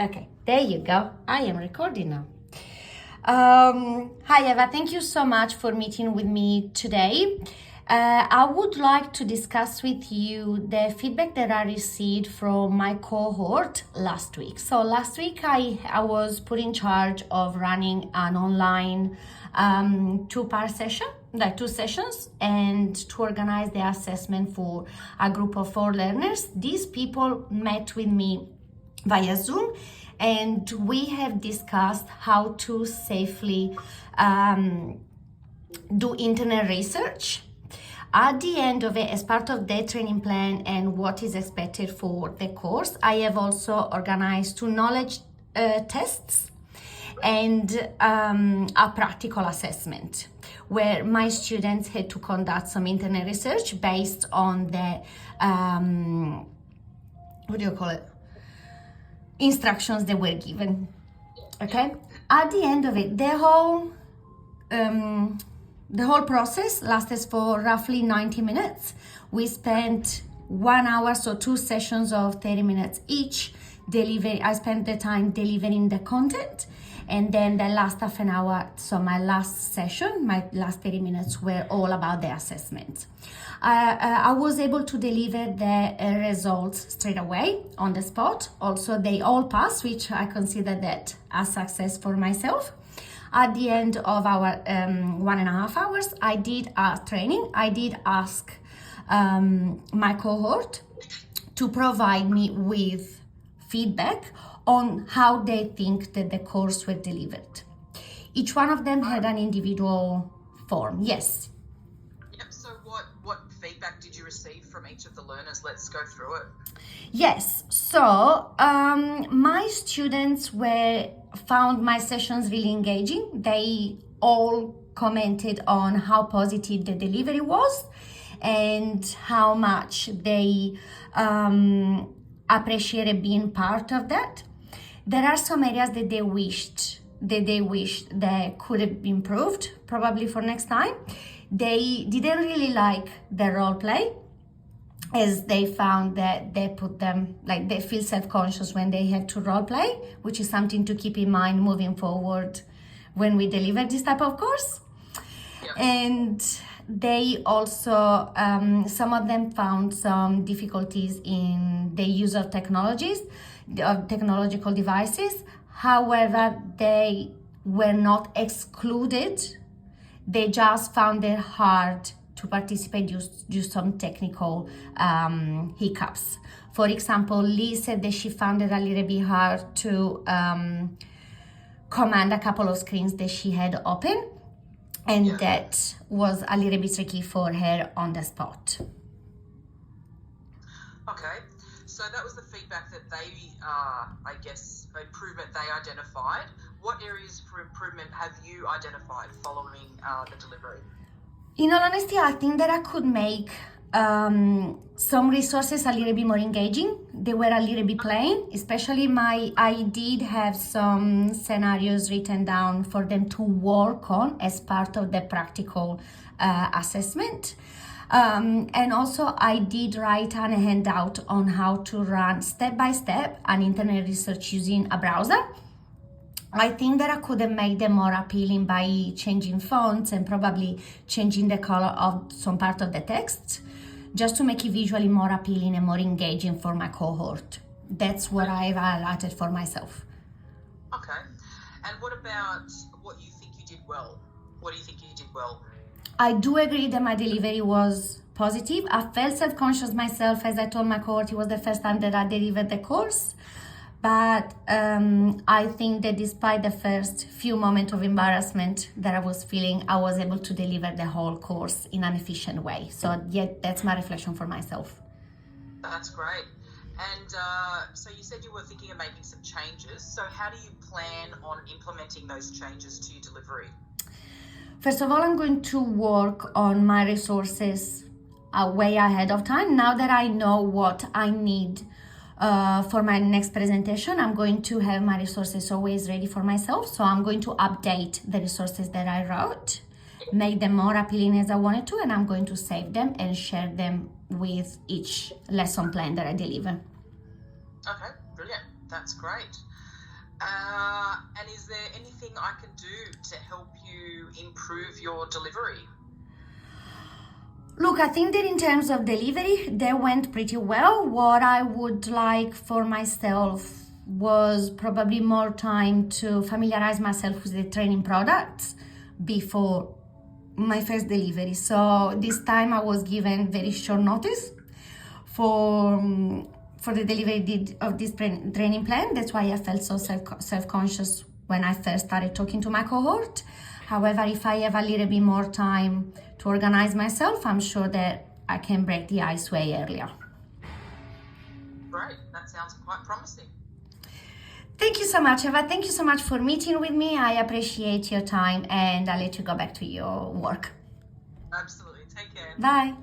Okay, there you go. I am recording now. Hi Eva, thank you so much for meeting with me today. I would like to discuss with you the feedback that I received from my cohort last week. So last week I was put in charge of running an online two-part session, like 2 sessions, and to organize the assessment for a group of 4 learners. These people met with me via Zoom, and we have discussed how to safely do internet research. At the end of it, as part of the training plan and what is expected for the course, I have also organized 2 knowledge tests and a practical assessment where my students had to conduct some internet research based on the instructions that were given. Okay, at the end of it, the whole process lasted for roughly 90 minutes. We spent 1 hour, so 2 sessions of 30 minutes each. I spent the time delivering the content, and then the last half an hour, so my last session, my last 30 minutes were all about the assessment. I was able to deliver the results straight away on the spot. Also, they all passed, which I consider that a success for myself. At the end of our 1.5 hours, I did a training. I did ask my cohort to provide me with feedback on how they think that the course were delivered. Each one of them had an individual form. Yes. Yep. So what feedback did you receive from each of the learners? Let's go through it. Yes. So my students found my sessions really engaging. They all commented on how positive the delivery was and how much they appreciated being part of that. There are some areas that they wished that could have been improved, probably for next time. They didn't really like the role play, as they found that they feel self-conscious when they have to role play, which is something to keep in mind moving forward when we deliver this type of course. Yeah. And they also, some of them found some difficulties in the use of technological devices. However, they were not excluded. They just found it hard to participate due to some technical hiccups. For example, Lee said that she found it a little bit hard to command a couple of screens that she had open, and that was a little bit tricky for her on the spot. Okay, so that was the feedback that they, improvement they identified. What areas for improvement have you identified following the delivery? In all honesty, I think that I could make some resources a little bit more engaging. They were a little bit plain, especially I did have some scenarios written down for them to work on as part of the practical assessment. And also I did write a handout on how to run step-by-step an internet research using a browser. I think that I could have made them more appealing by changing fonts and probably changing the color of some part of the text, just to make it visually more appealing and more engaging for my cohort. That's what I've highlighted for myself. Okay. And what about what you think you did well? What do you think you did well? I do agree that my delivery was positive. I felt self-conscious myself, as I told my cohort. It was the first time that I delivered the course. But I think that despite the first few moments of embarrassment that I was feeling, I was able to deliver the whole course in an efficient way. So yeah, that's my reflection for myself. That's great. And so you said you were thinking of making some changes. So how do you plan on implementing those changes to your delivery? First of all, I'm going to work on my resources way ahead of time. Now that I know what I need for my next presentation, I'm going to have my resources always ready for myself. So I'm going to update the resources that I wrote, make them more appealing as I wanted to, and I'm going to save them and share them with each lesson plan that I deliver. Okay, brilliant. That's great. And is there anything I can do to help you improve your delivery? Look, I think that in terms of delivery, they went pretty well. What I would like for myself was probably more time to familiarize myself with the training products before my first delivery. So this time I was given very short notice for the delivery of this training plan. That's why I felt so self-conscious when I first started talking to my cohort. However, if I have a little bit more time to organize myself, I'm sure that I can break the ice way earlier. Great, that sounds quite promising. Thank you so much, Eva. Thank you so much for meeting with me. I appreciate your time, and I'll let you go back to your work. Absolutely, take care. Bye.